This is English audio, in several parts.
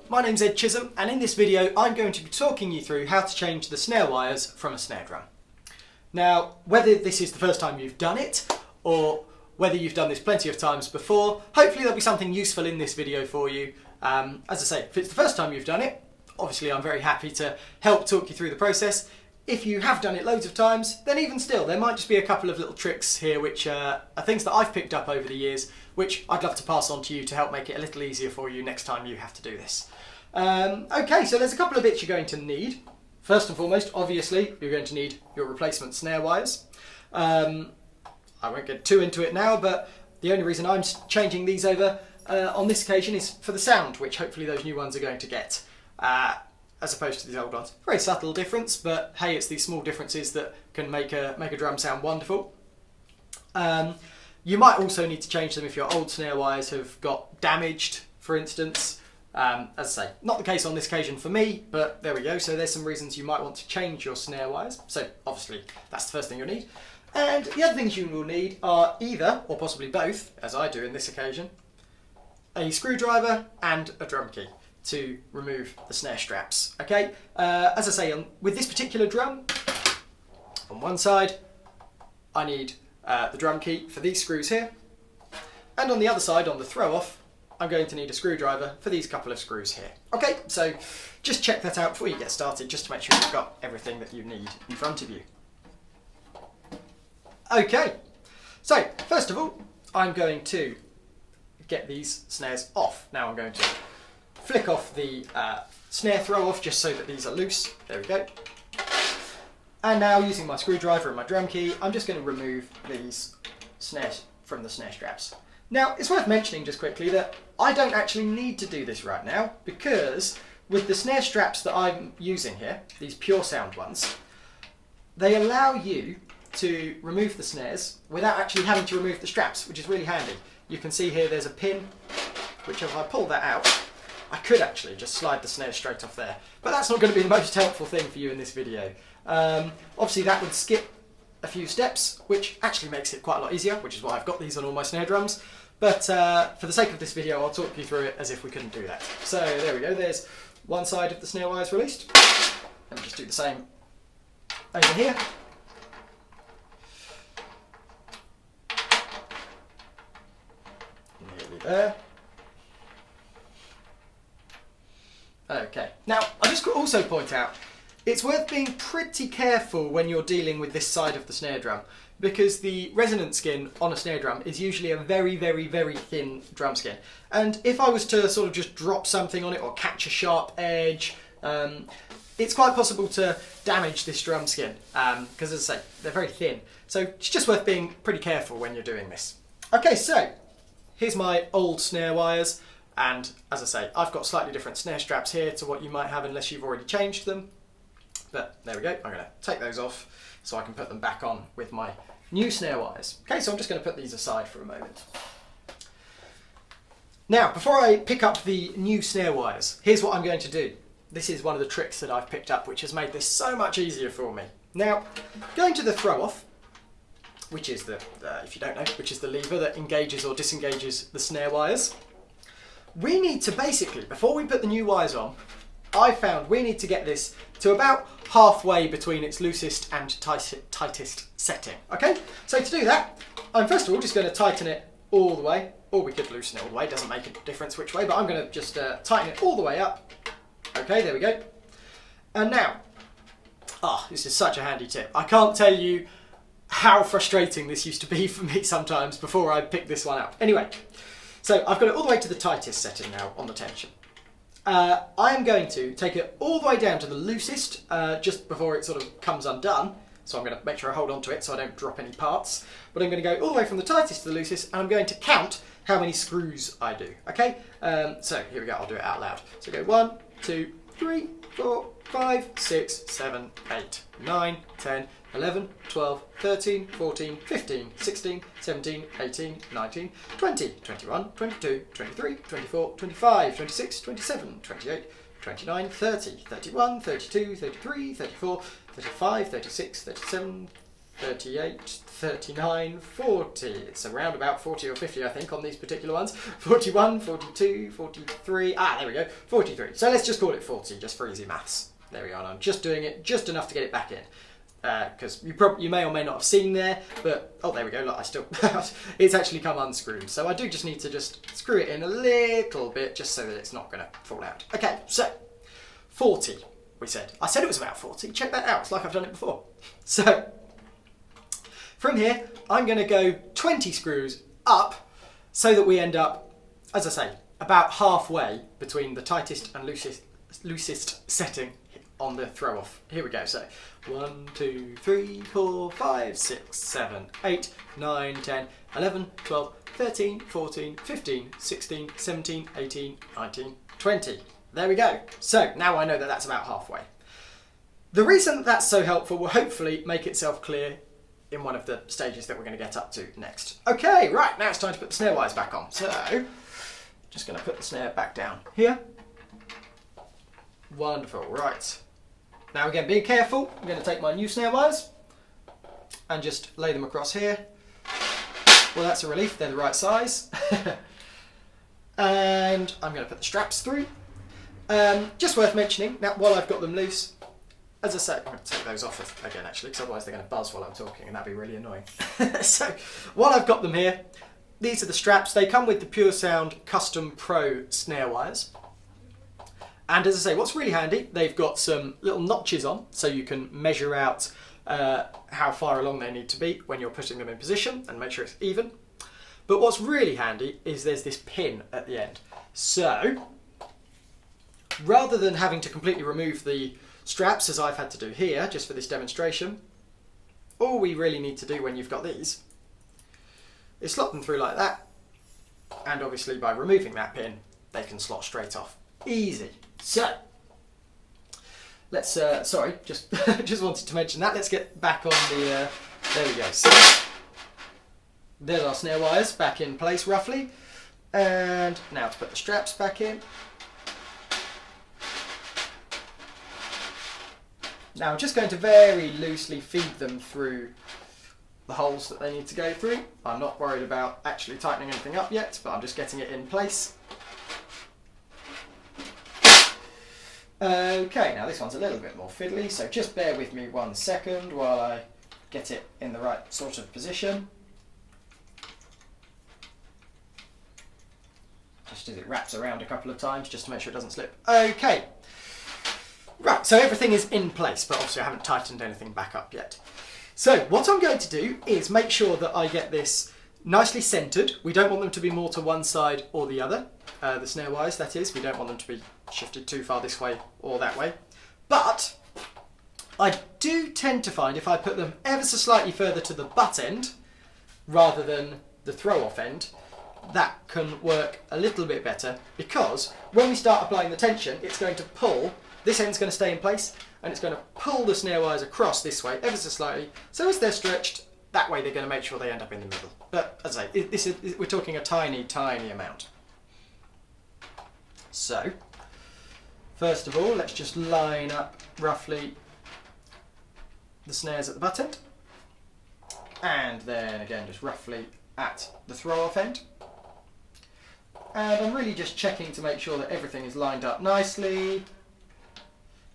my name's Ed Chisholm, and in this video I'm going to be talking you through how to change the snare wires from a snare drum. Now, whether this is the first time you've done it, or whether you've done this plenty of times before, hopefully there'll be something useful in this video for you. As I say, if it's the first time you've done it, obviously I'm very happy to help talk you through the process. If you have done it loads of times, then even still, there might just be a couple of little tricks here which are things that I've picked up over the years, which I'd love to pass on to you to help make it a little easier for you next time you have to do this. Okay, so there's a couple of bits you're going to need. First and foremost, obviously, you're going to need your replacement snare wires. I won't get too into it now, but the only reason I'm changing these over on this occasion is for the sound, which hopefully those new ones are going to get, as opposed to these old ones. Very subtle difference, but hey, it's these small differences that can make a drum sound wonderful. You might also need to change them if your old snare wires have got damaged, for instance. As I say, not the case on this occasion for me, but there we go. So there's some reasons you might want to change your snare wires. So obviously that's the first thing you'll need. And the other things you will need are either, or possibly both, as I do in this occasion, a screwdriver and a drum key to remove the snare straps. Okay, as I say, with this particular drum, on one side I need the drum key for these screws here, and on the other side, on the throw off, I'm going to need a screwdriver for these couple of screws here. Okay, so just check that out before you get started, just to make sure you've got everything that you need in front of you. Okay, so first of all, I'm going to get these snares off. Now I'm going to flick off the snare throw off just so that these are loose. There we go. And now, using my screwdriver and my drum key, I'm just going to remove these snares from the snare straps. Now, it's worth mentioning just quickly that I don't actually need to do this right now, because with the snare straps that I'm using here, these Puresound ones, they allow you to remove the snares without actually having to remove the straps, which is really handy. You can see here there's a pin, which if I pull that out, I could actually just slide the snare straight off there. But that's not going to be the most helpful thing for you in this video. Obviously that would skip a few steps, which actually makes it quite a lot easier, which is why I've got these on all my snare drums. But for the sake of this video, I'll talk you through it as if we couldn't do that. So there we go, there's one side of the snare wires released. Let me just do the same over here. Nearly there. Okay, now I just could also point out, it's worth being pretty careful when you're dealing with this side of the snare drum, because the resonance skin on a snare drum is usually a very, very, very thin drum skin. And if I was to sort of just drop something on it or catch a sharp edge, it's quite possible to damage this drum skin, because as I say, they're very thin. So it's just worth being pretty careful when you're doing this. Okay, so here's my old snare wires. And as I say, I've got slightly different snare straps here to what you might have unless you've already changed them. But there we go, I'm going to take those off so I can put them back on with my new snare wires. Okay, so I'm just going to put these aside for a moment. Now, before I pick up the new snare wires, here's what I'm going to do. This is one of the tricks that I've picked up, which has made this so much easier for me. Now, going to the throw off, which is the, if you don't know, which is the lever that engages or disengages the snare wires, we need to basically, before we put the new wires on, I found we need to get this to about halfway between its loosest and tightest setting. Okay, so to do that, I'm first of all just going to tighten it all the way, or we could loosen it all the way, doesn't make a difference which way, but I'm going to just tighten it all the way up. Okay, there we go. And now, this is such a handy tip. I can't tell you how frustrating this used to be for me sometimes before I picked this one up. Anyway, so I've got it all the way to the tightest setting now on the tension. I'm going to take it all the way down to the loosest just before it sort of comes undone. So I'm going to make sure I hold on to it so I don't drop any parts. But I'm going to go all the way from the tightest to the loosest, and I'm going to count how many screws I do. Okay? So here we go, I'll do it out loud. So go 1, 2, 3, 4, 5, 6, 7, 8, 9, 10, 11, 12, 13, 14, 15, 16, 17, 18, 19, 20, 21, 22, 23, 24, 25, 26, 27, 28, 29, 30, 31, 32, 33, 34, 35, 36, 37, 38, 39, 40. It's around about 40 or 50, I think, on these particular ones. 41, 42, 43. Ah, there we go. 43. So let's just call it 40, just for easy maths. There we are. And I'm just doing it just enough to get it back in. Because you may or may not have seen there, but oh, there we go. Look, it's actually come unscrewed. So I do just need to just screw it in a little bit, just so that it's not going to fall out. Okay, so 40. We said. I said it was about 40. Check that out. It's like I've done it before. So from here, I'm going to go 20 screws up, so that we end up, as I say, about halfway between the tightest and loosest setting on the throw off. Here we go. So 1, 2, 3, 4, 5, 6, 7, 8, 9, 10, 11, 12, 13, 14, 15, 16, 17, 18, 19, 20. There we go. So now I know that that's about halfway. The reason that that's so helpful will hopefully make itself clear in one of the stages that we're going to get up to next. Okay, right, now it's time to put the snare wires back on. So, just going to put the snare back down here. Wonderful, right. Now again, being careful, I'm going to take my new snare wires and just lay them across here. Well, that's a relief, they're the right size. And I'm going to put the straps through. Just worth mentioning, now while I've got them loose, as I say, I'm going to take those off again actually, because otherwise they're going to buzz while I'm talking and that'd be really annoying. So, while I've got them here, these are the straps. They come with the Puresound Custom Pro snare wires. And as I say, what's really handy, they've got some little notches on, so you can measure out how far along they need to be when you're putting them in position and make sure it's even. But what's really handy is there's this pin at the end. So, rather than having to completely remove the straps, as I've had to do here, just for this demonstration, all we really need to do when you've got these is slot them through like that, and obviously by removing that pin, they can slot straight off. Easy. So, let's, sorry, just wanted to mention that. Let's get back on the, there we go. So, there's our snare wires back in place roughly, and now to put the straps back in. Now I'm just going to very loosely feed them through the holes that they need to go through. I'm not worried about actually tightening anything up yet, but I'm just getting it in place. Okay, now this one's a little bit more fiddly, so just bear with me 1 second while I get it in the right sort of position. Just as it wraps around a couple of times, just to make sure it doesn't slip. Okay. Right, so everything is in place, but obviously I haven't tightened anything back up yet. So what I'm going to do is make sure that I get this nicely centred. We don't want them to be more to one side or the other, the snare wires that is. We don't want them to be shifted too far this way or that way. But I do tend to find if I put them ever so slightly further to the butt end, rather than the throw-off end, that can work a little bit better, because when we start applying the tension, it's going to pull. This end's going to stay in place, and it's going to pull the snare wires across this way ever so slightly. So as they're stretched, that way they're going to make sure they end up in the middle. But as I say, we're talking a tiny, tiny amount. So, first of all, let's just line up roughly the snares at the butt end. And then again, just roughly at the throw-off end. And I'm really just checking to make sure that everything is lined up nicely.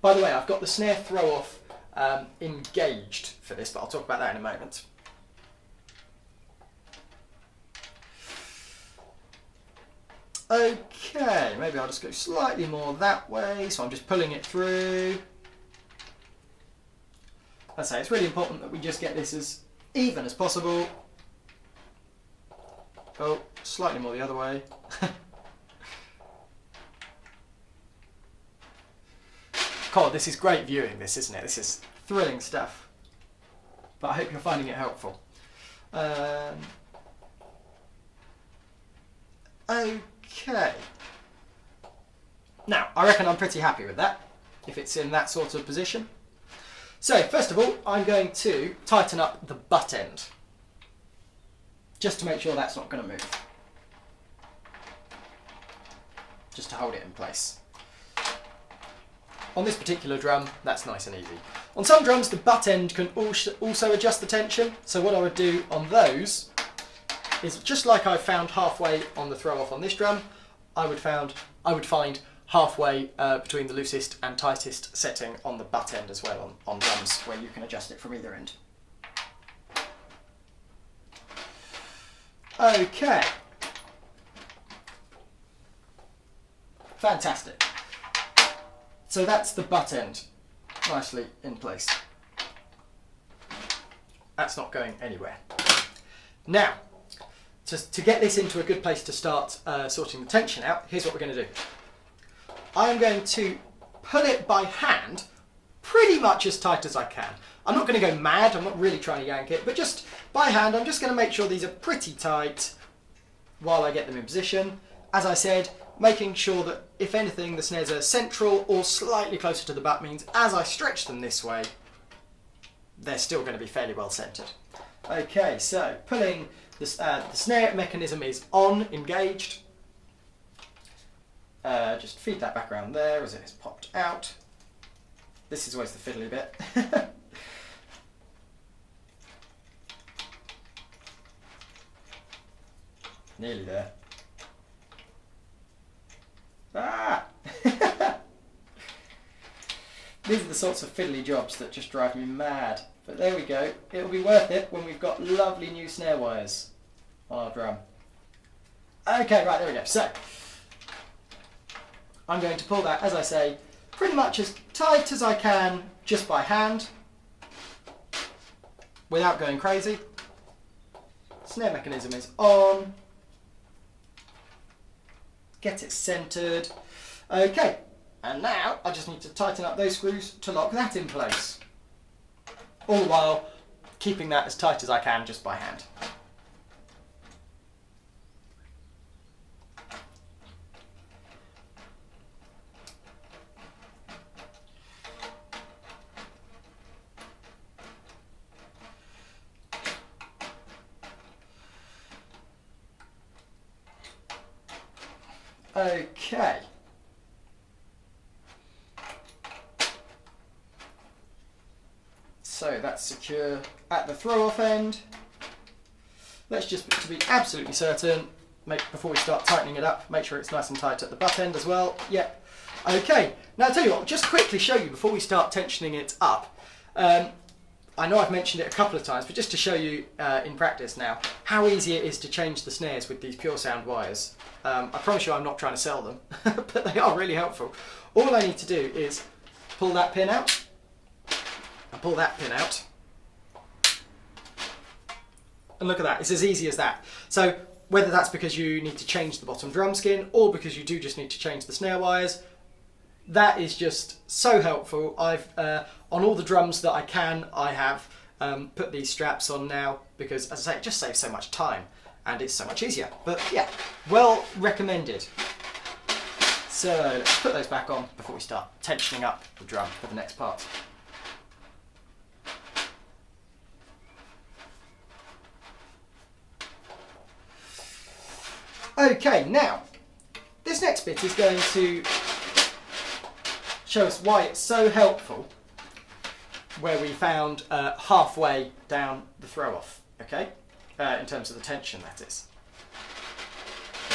By the way, I've got the snare throw-off engaged for this, but I'll talk about that in a moment. Okay, maybe I'll just go slightly more that way, so I'm just pulling it through. As I say, it's really important that we just get this as even as possible. Oh, slightly more the other way. God, this is great viewing, this, isn't it? This is thrilling stuff. But I hope you're finding it helpful. Okay. Now, I reckon I'm pretty happy with that, if it's in that sort of position. So, first of all, I'm going to tighten up the butt end, just to make sure that's not going to move. Just to hold it in place. On this particular drum, that's nice and easy. On some drums, the butt end can also adjust the tension. So what I would do on those is, just like I found halfway on the throw off on this drum, I would find halfway between the loosest and tightest setting on the butt end as well on drums where you can adjust it from either end. Okay. Fantastic. So that's the butt end nicely in place. That's not going anywhere. Now, to get this into a good place to start sorting the tension out, here's what we're going to do. I'm going to pull it by hand pretty much as tight as I can. I'm not going to go mad, I'm not really trying to yank it, but just by hand I'm just going to make sure these are pretty tight while I get them in position. As I said, making sure that if anything the snares are central or slightly closer to the butt means as I stretch them this way they're still going to be fairly well centered. Okay, so pulling the snare mechanism is on, engaged. Just feed that back around there as it has popped out. This is always the fiddly bit. Nearly there. Ah! These are the sorts of fiddly jobs that just drive me mad. But there we go. It'll be worth it when we've got lovely new snare wires on our drum. Okay, right, there we go. So, I'm going to pull that, as I say, pretty much as tight as I can, just by hand, without going crazy. Snare mechanism is on. Get it centered. Okay, and now I just need to tighten up those screws to lock that in place. All the while keeping that as tight as I can just by hand. Okay. So that's secure at the throw-off end. Let's just, to be absolutely certain, before we start tightening it up, make sure it's nice and tight at the butt end as well. Yep. Okay. Now I'll tell you what, just quickly show you before we start tensioning it up. I know I've mentioned it a couple of times, but just to show you in practice now, how easy it is to change the snares with these Puresound wires. I promise you I'm not trying to sell them, but they are really helpful. All I need to do is pull that pin out, and pull that pin out, and look at that, it's as easy as that. So whether that's because you need to change the bottom drum skin, or because you do just need to change the snare wires, that is just so helpful. I've on all the drums that I have put these straps on now because, as I say, it just saves so much time and it's so much easier. But yeah, well recommended. So let's put those back on before we start tensioning up the drum for the next part. Okay, now this next bit is going to show us why it's so helpful where we found halfway down the throw-off, okay? In terms of the tension, that is.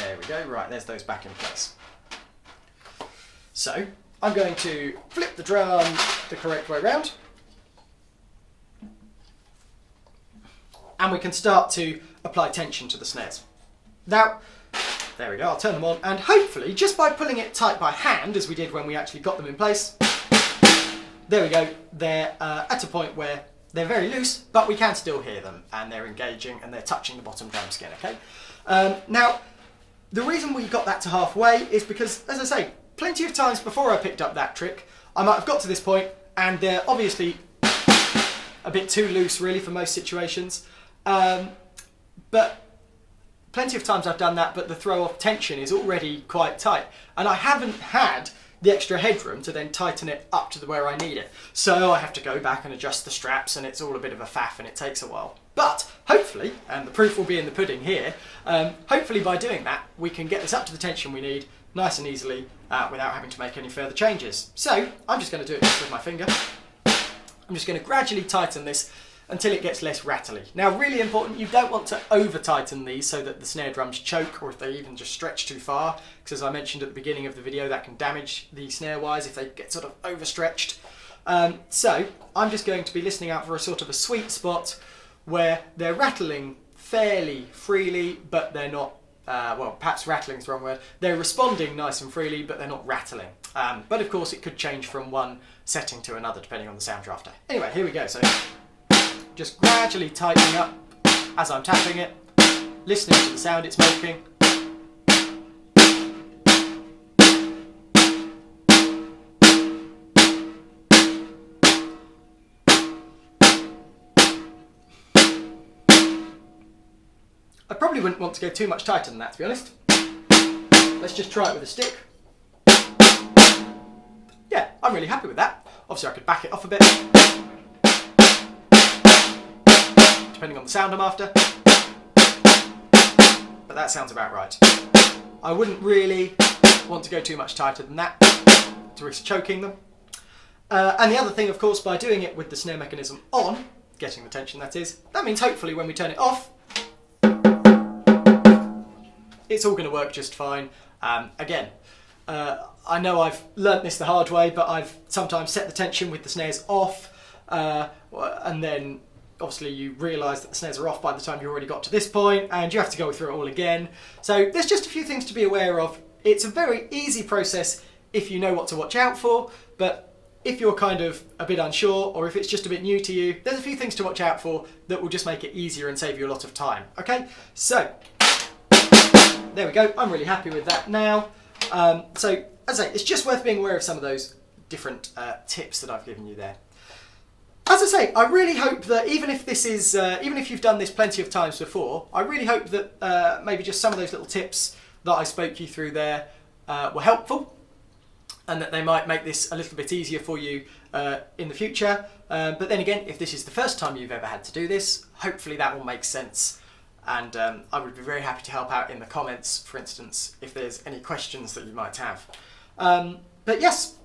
There we go, right, there's those back in place. So, I'm going to flip the drum the correct way round. And we can start to apply tension to the snares. Now, there we go, I'll turn them on, and hopefully, just by pulling it tight by hand, as we did when we actually got them in place, there we go, they're at a point where they're very loose, but we can still hear them, and they're engaging, and they're touching the bottom drum skin, okay? Now, the reason we got that to halfway is because, as I say, plenty of times before I picked up that trick, I might have got to this point, and they're obviously a bit too loose, really, for most situations, but plenty of times I've done that, but the throw-off tension is already quite tight, and I haven't had the extra headroom to then tighten it up to where I need it. So I have to go back and adjust the straps, and it's all a bit of a faff and it takes a while. But hopefully, and the proof will be in the pudding here, hopefully by doing that we can get this up to the tension we need nice and easily without having to make any further changes. So I'm just going to do it just with my finger. I'm just going to gradually tighten this until it gets less rattly. Now, really important, you don't want to over tighten these so that the snare drums choke, or if they even just stretch too far, because as I mentioned at the beginning of the video, that can damage the snare wires if they get sort of overstretched. So I'm just going to be listening out for a sort of a sweet spot where they're rattling fairly freely, but they're not, well, perhaps rattling is the wrong word. They're responding nice and freely, but they're not rattling. But of course it could change from one setting to another depending on the sound drafter. Anyway, here we go. So just gradually tightening up as I'm tapping it, listening to the sound it's making. I probably wouldn't want to go too much tighter than that, to be honest. Let's just try it with a stick. Yeah, I'm really happy with that. Obviously I could back it off a bit, depending on the sound I'm after. But that sounds about right. I wouldn't really want to go too much tighter than that to risk choking them. And the other thing, of course, by doing it with the snare mechanism on, getting the tension that is, that means hopefully when we turn it off, it's all going to work just fine. Again, I know I've learnt this the hard way, but I've sometimes set the tension with the snares off, and then obviously you realise that the snares are off by the time you already got to this point, and you have to go through it all again. So there's just a few things to be aware of. It's a very easy process if you know what to watch out for, but if you're kind of a bit unsure, or if it's just a bit new to you, there's a few things to watch out for that will just make it easier and save you a lot of time. Okay, so there we go. I'm really happy with that now. So as I say, it's just worth being aware of some of those different tips that I've given you there. As I say, I really hope that even if this is, even if you've done this plenty of times before, I really hope that maybe just some of those little tips that I spoke you through there were helpful, and that they might make this a little bit easier for you in the future. But then again, if this is the first time you've ever had to do this, hopefully that will make sense. And I would be very happy to help out in the comments, for instance, if there's any questions that you might have. But yes,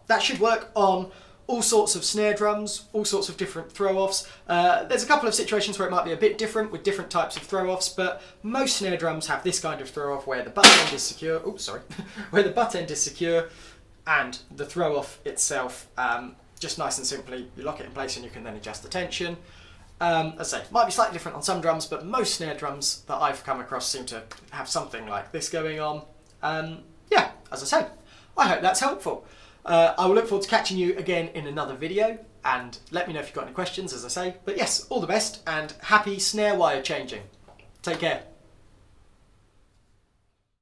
that should work on all sorts of snare drums, all sorts of different throw-offs. There's a couple of situations where it might be a bit different with different types of throw-offs, but most snare drums have this kind of throw-off where the butt end is secure, where the butt end is secure, and the throw-off itself, just nice and simply, you lock it in place and you can then adjust the tension. As I say, might be slightly different on some drums, but most snare drums that I've come across seem to have something like this going on. Yeah, as I say, I hope that's helpful. I will look forward to catching you again in another video, and let me know if you've got any questions, as I say. But yes, all the best, and happy snare wire changing. Take care.